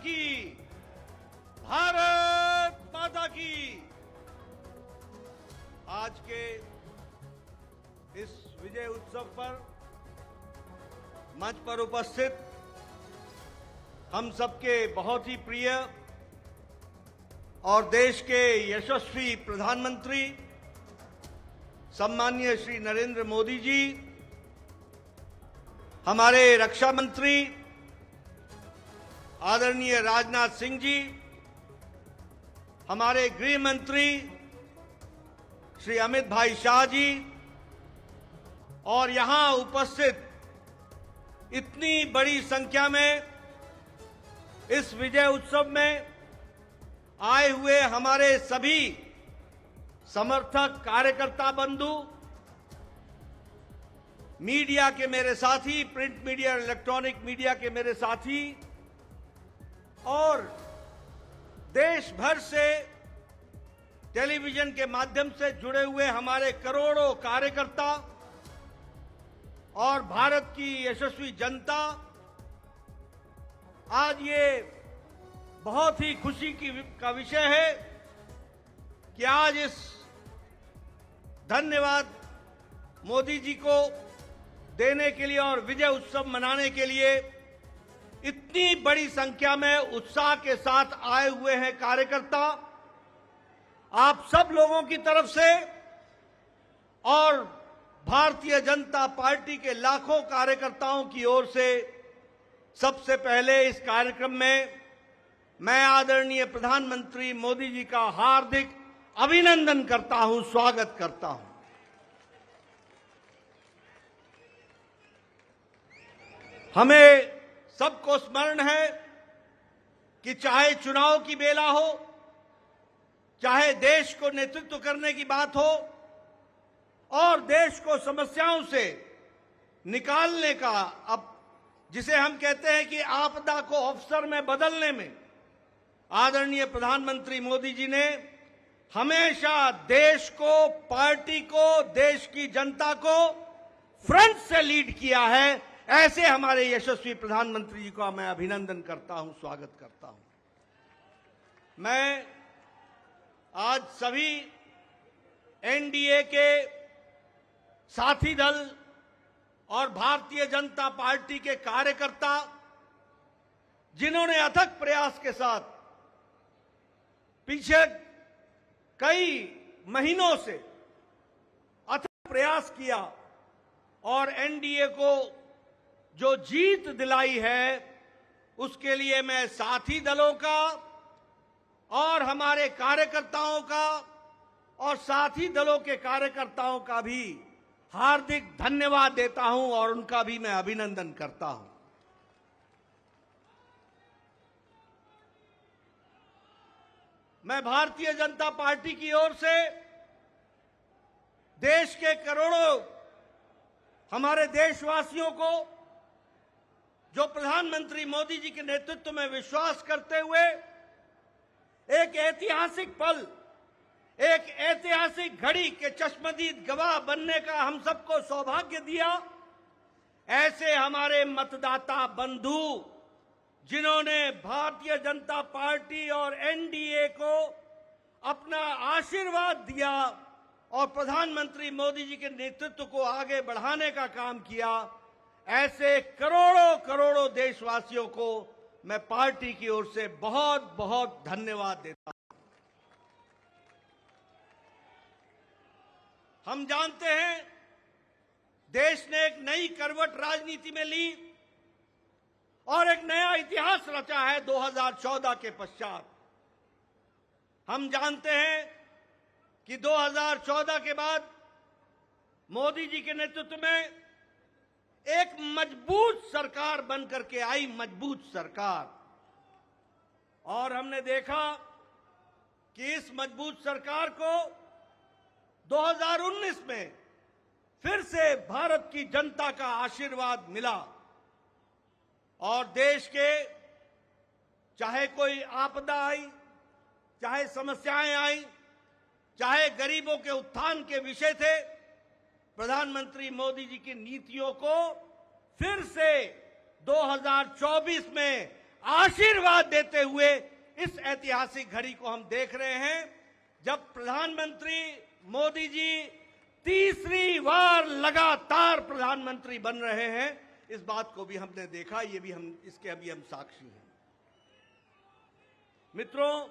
की, भारत माता की। आज के इस विजय उत्सव पर मंच पर उपस्थित हम सबके बहुत ही प्रिय और देश के यशस्वी प्रधानमंत्री सम्माननीय श्री नरेंद्र मोदी जी, हमारे रक्षा मंत्री आदरणीय राजनाथ सिंह जी, हमारे गृह मंत्री श्री अमित भाई शाह जी और यहां उपस्थित इतनी बड़ी संख्या में इस विजय उत्सव में आए हुए हमारे सभी समर्थक कार्यकर्ता बंधु, मीडिया के मेरे साथी, प्रिंट मीडिया, इलेक्ट्रॉनिक मीडिया के मेरे साथी और देश भर से टेलीविजन के माध्यम से जुड़े हुए हमारे करोड़ों कार्यकर्ता और भारत की यशस्वी जनता, आज ये बहुत ही खुशी का विषय है कि आज इस धन्यवाद मोदी जी को देने के लिए और विजय उत्सव मनाने के लिए इतनी बड़ी संख्या में उत्साह के साथ आए हुए हैं कार्यकर्ता। आप सब लोगों की तरफ से और भारतीय जनता पार्टी के लाखों कार्यकर्ताओं की ओर से सबसे पहले इस कार्यक्रम में मैं आदरणीय प्रधानमंत्री मोदी जी का हार्दिक अभिनंदन करता हूं, स्वागत करता हूं। हमें सबको स्मरण है कि चाहे चुनाव की बेला हो, चाहे देश को नेतृत्व करने की बात हो और देश को समस्याओं से निकालने का, अब जिसे हम कहते हैं कि आपदा को अवसर में बदलने में आदरणीय प्रधानमंत्री मोदी जी ने हमेशा देश को, पार्टी को, देश की जनता को फ्रंट से लीड किया है। ऐसे हमारे यशस्वी प्रधानमंत्री जी का मैं अभिनंदन करता हूं, स्वागत करता हूं। मैं आज सभी एनडीए के साथी दल और भारतीय जनता पार्टी के कार्यकर्ता, जिन्होंने अथक प्रयास के साथ पीछे कई महीनों से अथक प्रयास किया और एनडीए को जो जीत दिलाई है, उसके लिए मैं साथी दलों का और हमारे कार्यकर्ताओं का और साथी दलों के कार्यकर्ताओं का भी हार्दिक धन्यवाद देता हूं और उनका भी मैं अभिनंदन करता हूं। मैं भारतीय जनता पार्टी की ओर से देश के करोड़ों हमारे देशवासियों को, जो प्रधानमंत्री मोदी जी के नेतृत्व में विश्वास करते हुए एक ऐतिहासिक पल, एक ऐतिहासिक घड़ी के चश्मदीद गवाह बनने का हम सबको सौभाग्य दिया, ऐसे हमारे मतदाता बंधु, जिन्होंने भारतीय जनता पार्टी और एनडीए को अपना आशीर्वाद दिया और प्रधानमंत्री मोदी जी के नेतृत्व को आगे बढ़ाने का काम किया, ऐसे करोड़ों करोड़ों देशवासियों को मैं पार्टी की ओर से बहुत बहुत धन्यवाद देता हूं। हम जानते हैं देश ने एक नई करवट राजनीति में ली और एक नया इतिहास रचा है 2014 के पश्चात। हम जानते हैं कि 2014 के बाद मोदी जी के नेतृत्व में एक मजबूत सरकार बनकर के आई, मजबूत सरकार, और हमने देखा कि इस मजबूत सरकार को 2019 में फिर से भारत की जनता का आशीर्वाद मिला और देश के चाहे कोई आपदा आई, चाहे समस्याएं आई, चाहे गरीबों के उत्थान के विषय थे, प्रधानमंत्री मोदी जी की नीतियों को फिर से 2024 में आशीर्वाद देते हुए इस ऐतिहासिक घड़ी को हम देख रहे हैं, जब प्रधानमंत्री मोदी जी तीसरी बार लगातार प्रधानमंत्री बन रहे हैं। इस बात को भी हमने देखा, ये भी हम इसके अभी हम साक्षी हैं। मित्रों,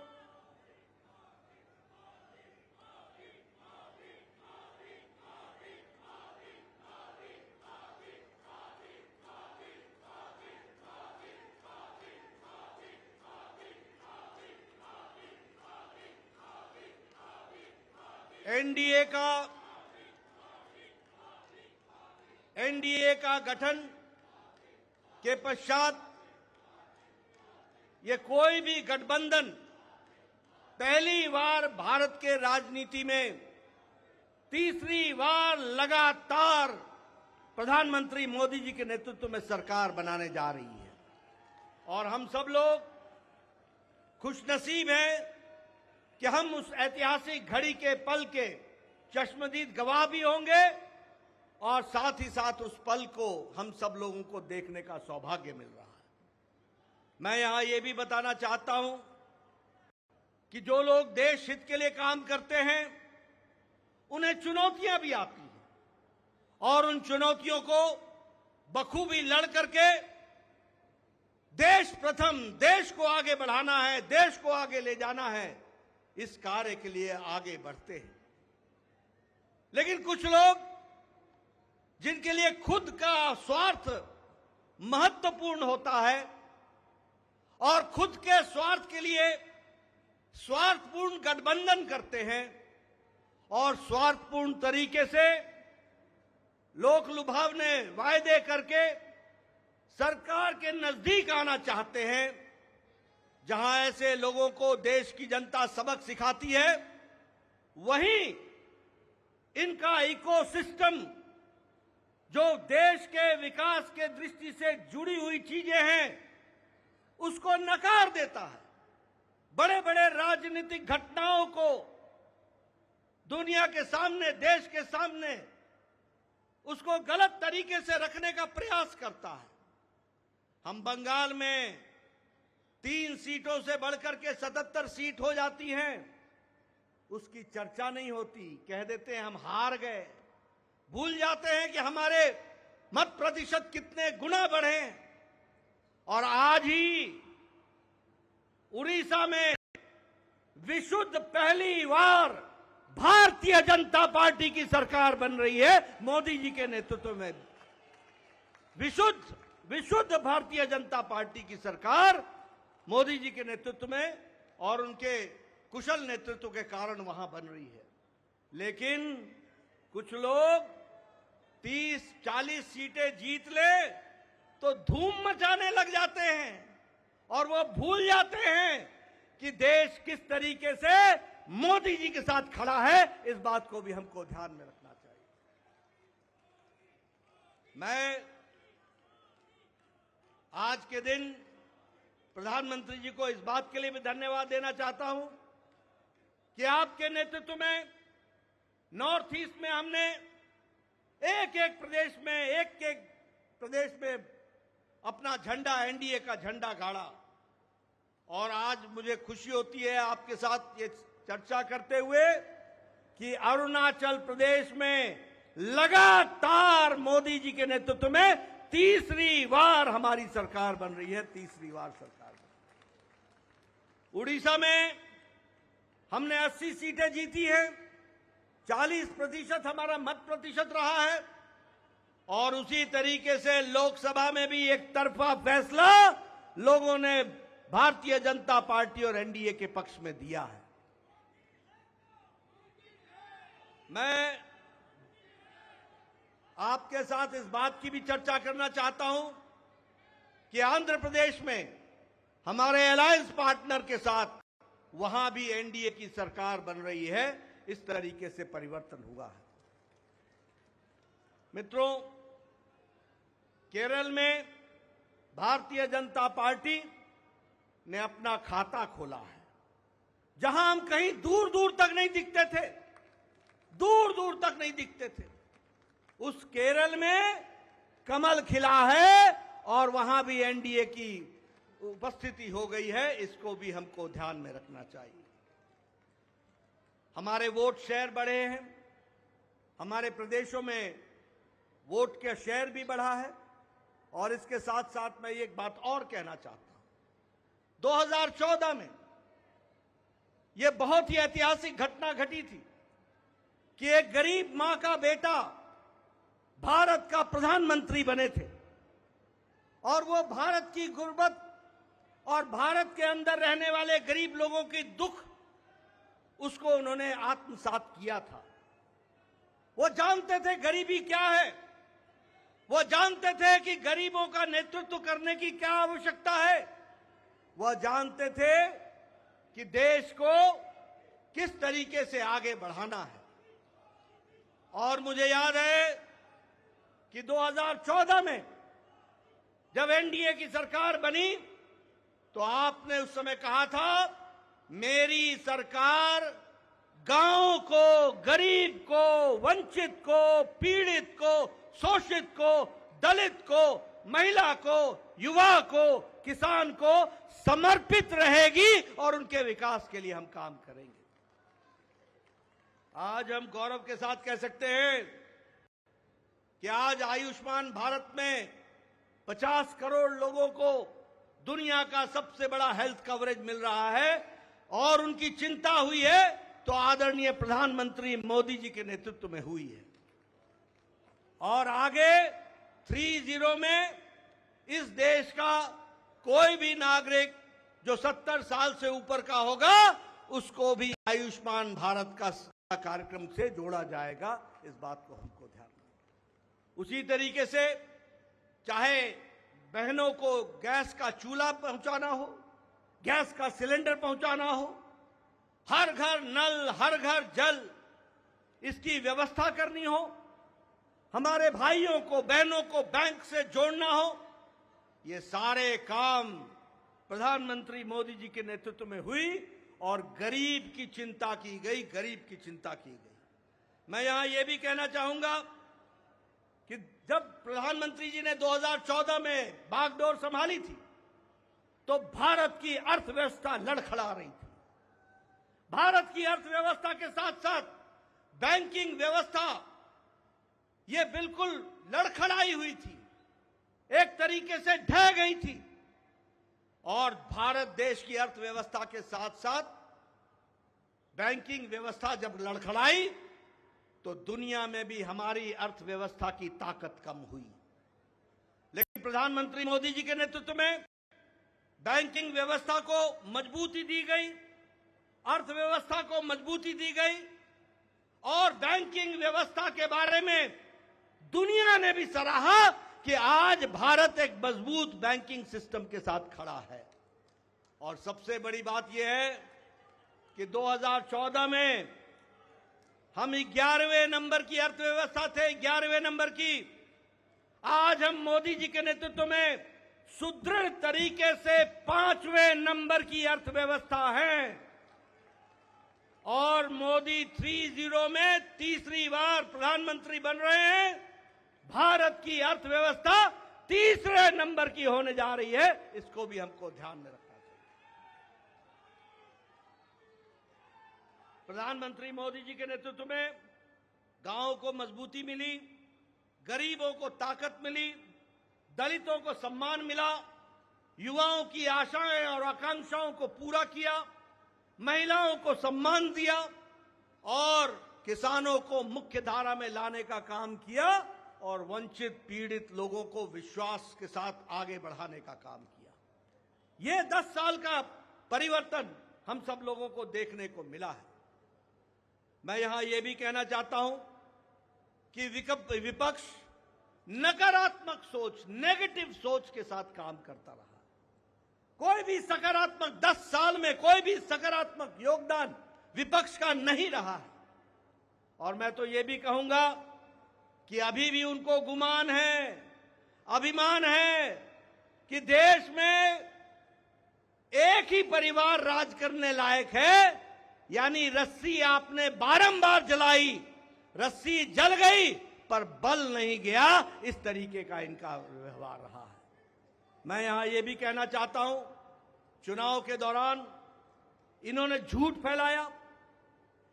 एनडीए का गठन के पश्चात ये कोई भी गठबंधन पहली बार भारत के राजनीति में तीसरी बार लगातार प्रधानमंत्री मोदी जी के नेतृत्व में सरकार बनाने जा रही है। और हम सब लोग खुशनसीब हैं कि हम उस ऐतिहासिक घड़ी के पल के चश्मदीद गवाह भी होंगे और साथ ही साथ उस पल को हम सब लोगों को देखने का सौभाग्य मिल रहा है। मैं यहां ये भी बताना चाहता हूं कि जो लोग देश हित के लिए काम करते हैं उन्हें चुनौतियां भी आती हैं और उन चुनौतियों को बखूबी लड़ करके देश प्रथम, देश को आगे बढ़ाना है, देश को आगे ले जाना है, इस कार्य के लिए आगे बढ़ते हैं। लेकिन कुछ लोग जिनके लिए खुद का स्वार्थ महत्वपूर्ण होता है और खुद के स्वार्थ के लिए स्वार्थपूर्ण गठबंधन करते हैं और स्वार्थपूर्ण तरीके से लोक लुभावने वायदे करके सरकार के नजदीक आना चाहते हैं, जहां ऐसे लोगों को देश की जनता सबक सिखाती है, वहीं इनका इकोसिस्टम जो देश के विकास के दृष्टि से जुड़ी हुई चीजें हैं उसको नकार देता है। बड़े बड़े राजनीतिक घटनाओं को दुनिया के सामने, देश के सामने उसको गलत तरीके से रखने का प्रयास करता है। हम बंगाल में 3 सीटों से बढ़कर के 77 सीट हो जाती हैं, उसकी चर्चा नहीं होती, कह देते हैं हम हार गए, भूल जाते हैं कि हमारे मत प्रतिशत कितने गुना बढ़े। और आज ही उड़ीसा में विशुद्ध पहली बार भारतीय जनता पार्टी की सरकार बन रही है, मोदी जी के नेतृत्व में। विशुद्ध भारतीय जनता पार्टी की सरकार मोदी जी के नेतृत्व में और उनके कुशल नेतृत्व के कारण वहां बन रही है। लेकिन कुछ लोग 30-40 सीटें जीत ले तो धूम मचाने लग जाते हैं और वो भूल जाते हैं कि देश किस तरीके से मोदी जी के साथ खड़ा है। इस बात को भी हमको ध्यान में रखना चाहिए। मैं आज के दिन प्रधानमंत्री जी को इस बात के लिए भी धन्यवाद देना चाहता हूं कि आपके नेतृत्व में नॉर्थ ईस्ट में हमने एक एक प्रदेश में अपना झंडा, एनडीए का झंडा गाड़ा। और आज मुझे खुशी होती है आपके साथ ये चर्चा करते हुए कि अरुणाचल प्रदेश में लगातार मोदी जी के नेतृत्व में तीसरी बार हमारी सरकार बन रही है, तीसरी बार सरकार बन रही है। उड़ीसा में हमने 80 सीटें जीती हैं, 40% हमारा मत प्रतिशत रहा है और उसी तरीके से लोकसभा में भी एक तरफा फैसला लोगों ने भारतीय जनता पार्टी और एनडीए के पक्ष में दिया है। मैं आपके साथ इस बात की भी चर्चा करना चाहता हूं कि आंध्र प्रदेश में हमारे अलायंस पार्टनर के साथ वहां भी एनडीए की सरकार बन रही है। इस तरीके से परिवर्तन हुआ है। मित्रों, केरल में भारतीय जनता पार्टी ने अपना खाता खोला है, जहां हम कहीं दूर दूर तक नहीं दिखते थे, दूर दूर तक नहीं दिखते थे, उस केरल में कमल खिला है और वहां भी एनडीए की उपस्थिति हो गई है, इसको भी हमको ध्यान में रखना चाहिए। हमारे वोट शेयर बढ़े हैं, हमारे प्रदेशों में वोट का शेयर भी बढ़ा है। और इसके साथ साथ मैं एक बात और कहना चाहता हूं, 2014 में यह बहुत ही ऐतिहासिक घटना घटी थी कि एक गरीब मां का बेटा भारत का प्रधानमंत्री बने थे और वो भारत की गुर्बत और भारत के अंदर रहने वाले गरीब लोगों की दुख उसको उन्होंने आत्मसात किया था। वो जानते थे गरीबी क्या है, वो जानते थे कि गरीबों का नेतृत्व करने की क्या आवश्यकता है, वह जानते थे कि देश को किस तरीके से आगे बढ़ाना है। और मुझे याद है कि 2014 में जब एनडीए की सरकार बनी तो आपने उस समय कहा था, मेरी सरकार गांव को, गरीब को, वंचित को, पीड़ित को, शोषित को, दलित को, महिला को, युवा को, किसान को समर्पित रहेगी और उनके विकास के लिए हम काम करेंगे। आज हम गौरव के साथ कह सकते हैं कि आज आयुष्मान भारत में 50 करोड़ लोगों को दुनिया का सबसे बड़ा हेल्थ कवरेज मिल रहा है और उनकी चिंता हुई है तो आदरणीय प्रधानमंत्री मोदी जी के नेतृत्व में हुई है। और आगे 30 में इस देश का कोई भी नागरिक जो 70 साल से ऊपर का होगा उसको भी आयुष्मान भारत का कार्यक्रम से जोड़ा जाएगा। इस बात को हमको ध्यान रखना। उसी तरीके से चाहे बहनों को गैस का चूल्हा पहुंचाना हो, गैस का सिलेंडर पहुंचाना हो, हर घर नल, हर घर जल, इसकी व्यवस्था करनी हो, हमारे भाइयों को, बहनों को बैंक से जोड़ना हो, ये सारे काम प्रधानमंत्री मोदी जी के नेतृत्व में हुई और गरीब की चिंता की गई, गरीब की चिंता की गई। मैं यहां यह भी कहना चाहूंगा कि जब प्रधानमंत्री जी ने 2014 में बागडोर संभाली थी तो भारत की अर्थव्यवस्था लड़खड़ा रही थी। भारत की अर्थव्यवस्था के साथ साथ बैंकिंग व्यवस्था ये बिल्कुल लड़खड़ाई हुई थी, एक तरीके से ढह गई थी। और भारत देश की अर्थव्यवस्था के साथ साथ बैंकिंग व्यवस्था जब लड़खड़ाई तो दुनिया में भी हमारी अर्थव्यवस्था की ताकत कम हुई। लेकिन प्रधानमंत्री मोदी जी के नेतृत्व में बैंकिंग व्यवस्था को मजबूती दी गई, अर्थव्यवस्था को मजबूती दी गई और बैंकिंग व्यवस्था के बारे में दुनिया ने भी सराहा कि आज भारत एक मजबूत बैंकिंग सिस्टम के साथ खड़ा है। और सबसे बड़ी बात यह है कि 2014 में हम 11वें नंबर की अर्थव्यवस्था थे, 11वें नंबर की। आज हम मोदी जी के नेतृत्व में सुदृढ़ तरीके से 5वें नंबर की अर्थव्यवस्था है और मोदी 30 में तीसरी बार प्रधानमंत्री बन रहे हैं। भारत की अर्थव्यवस्था तीसरे नंबर की होने जा रही है, इसको भी हमको ध्यान में रखना चाहिए। प्रधानमंत्री मोदी जी के नेतृत्व में गांवों को मजबूती मिली, गरीबों को ताकत मिली, दलितों को सम्मान मिला, युवाओं की आशाएं और आकांक्षाओं को पूरा किया, महिलाओं को सम्मान दिया और किसानों को मुख्य धारा में लाने का काम किया और वंचित पीड़ित लोगों को विश्वास के साथ आगे बढ़ाने का काम किया। ये 10 साल का परिवर्तन हम सब लोगों को देखने को मिला है। मैं यहां यह भी कहना चाहता हूं कि विपक्ष नकारात्मक सोच, नेगेटिव सोच के साथ काम करता रहा। कोई भी सकारात्मक 10 साल में कोई भी सकारात्मक योगदान विपक्ष का नहीं रहा है। और मैं तो यह भी कहूंगा कि अभी भी उनको गुमान है, अभिमान है कि देश में एक ही परिवार राज करने लायक है। यानी रस्सी आपने बारंबार जलाई, रस्सी जल गई पर बल नहीं गया, इस तरीके का इनका व्यवहार रहा है। मैं यहां यह भी कहना चाहता हूं, चुनाव के दौरान इन्होंने झूठ फैलाया,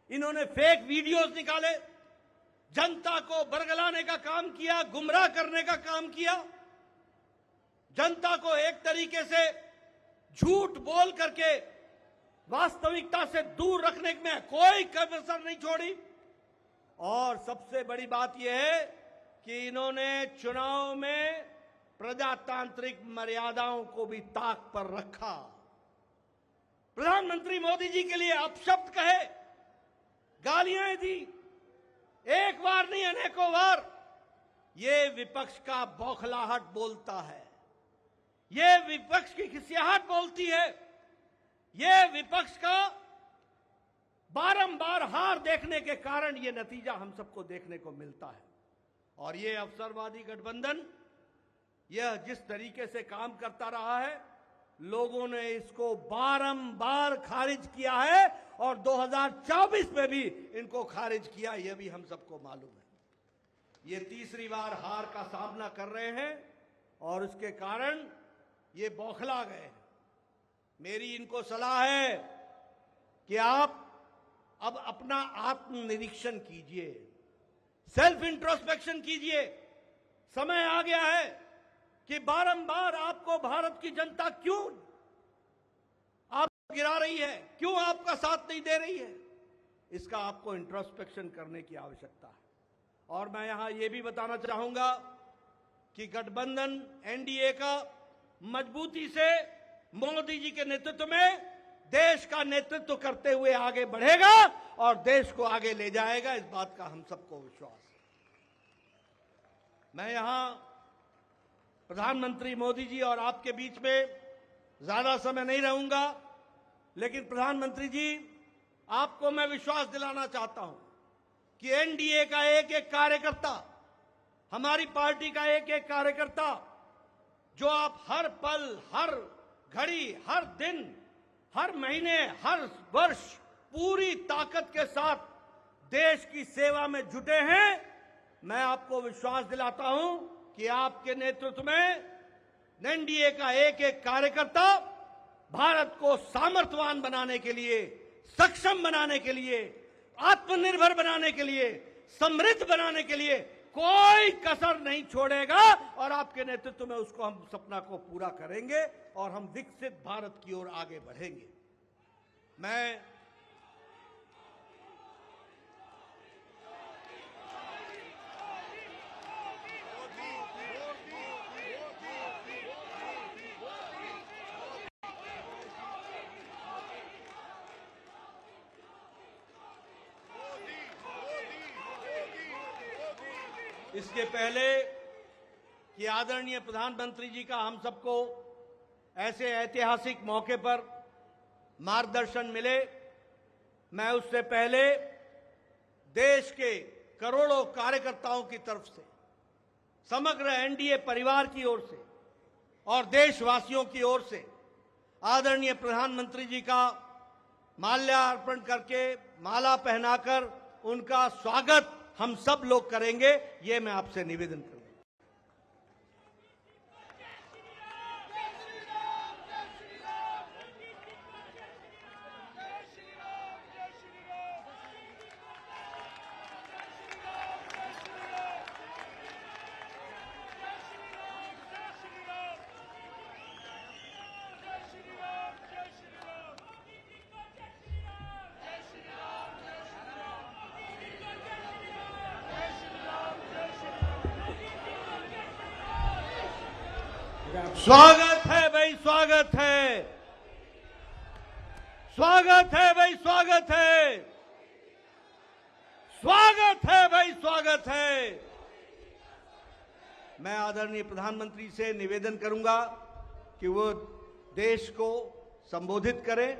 इन्होंने फेक वीडियोस निकाले, जनता को बरगलाने का काम किया, गुमराह करने का काम किया, जनता को एक तरीके से झूठ बोल करके वास्तविकता से दूर रखने में कोई कसर नहीं छोड़ी। और सबसे बड़ी बात यह है कि इन्होंने चुनाव में प्रजातांत्रिक मर्यादाओं को भी ताक पर रखा। प्रधानमंत्री मोदी जी के लिए अपशब्द कहे, गालियां दी, एक बार नहीं अनेकों बार। ये विपक्ष का बौखलाहट बोलता है, ये विपक्ष की खिसियाहट बोलती है, ये विपक्ष का बारंबार हार देखने के कारण ये नतीजा हम सबको देखने को मिलता है। और ये अवसरवादी गठबंधन यह जिस तरीके से काम करता रहा है, लोगों ने इसको बारंबार खारिज किया है और 2024 में भी इनको खारिज किया, यह भी हम सबको मालूम है। ये तीसरी बार हार का सामना कर रहे हैं और इसके कारण ये बौखला गए हैं। मेरी इनको सलाह है कि आप अब अपना आत्मनिरीक्षण कीजिए, सेल्फ इंट्रोस्पेक्शन कीजिए। समय आ गया है कि बारंबार आपको भारत की जनता क्यों आपको गिरा रही है, क्यों आपका साथ नहीं दे रही है, इसका आपको इंट्रोस्पेक्शन करने की आवश्यकता है। और मैं यहां यह भी बताना चाहूंगा कि गठबंधन एनडीए का मजबूती से मोदी जी के नेतृत्व में देश का नेतृत्व करते हुए आगे बढ़ेगा और देश को आगे ले जाएगा, इस बात का हम सबको विश्वास है। मैं यहां प्रधानमंत्री मोदी जी और आपके बीच में ज्यादा समय नहीं रहूंगा, लेकिन प्रधानमंत्री जी आपको मैं विश्वास दिलाना चाहता हूं कि एनडीए का एक एक कार्यकर्ता, हमारी पार्टी का एक एक कार्यकर्ता, जो आप हर पल, हर घड़ी, हर दिन, हर महीने, हर वर्ष पूरी ताकत के साथ देश की सेवा में जुटे हैं, मैं आपको विश्वास दिलाता हूं कि आपके नेतृत्व में एनडीए का एक एक कार्यकर्ता भारत को सामर्थ्यवान बनाने के लिए, सक्षम बनाने के लिए, आत्मनिर्भर बनाने के लिए, समृद्ध बनाने के लिए कोई कसर नहीं छोड़ेगा और आपके नेतृत्व में उसको हम सपना को पूरा करेंगे और हम विकसित भारत की ओर आगे बढ़ेंगे। मैं इसके पहले कि आदरणीय प्रधानमंत्री जी का हम सबको ऐसे ऐतिहासिक मौके पर मार्गदर्शन मिले, मैं उससे पहले देश के करोड़ों कार्यकर्ताओं की तरफ से, समग्र एनडीए परिवार की ओर से और देशवासियों की ओर से आदरणीय प्रधानमंत्री जी का माल्यार्पण करके, माला पहनाकर उनका स्वागत हम सब लोग करेंगे, ये मैं आपसे निवेदन करूंगा। स्वागत है भाई, स्वागत है, स्वागत है भाई, स्वागत है, स्वागत है भाई, स्वागत है। मैं आदरणीय प्रधानमंत्री से निवेदन करूंगा कि वो देश को संबोधित करें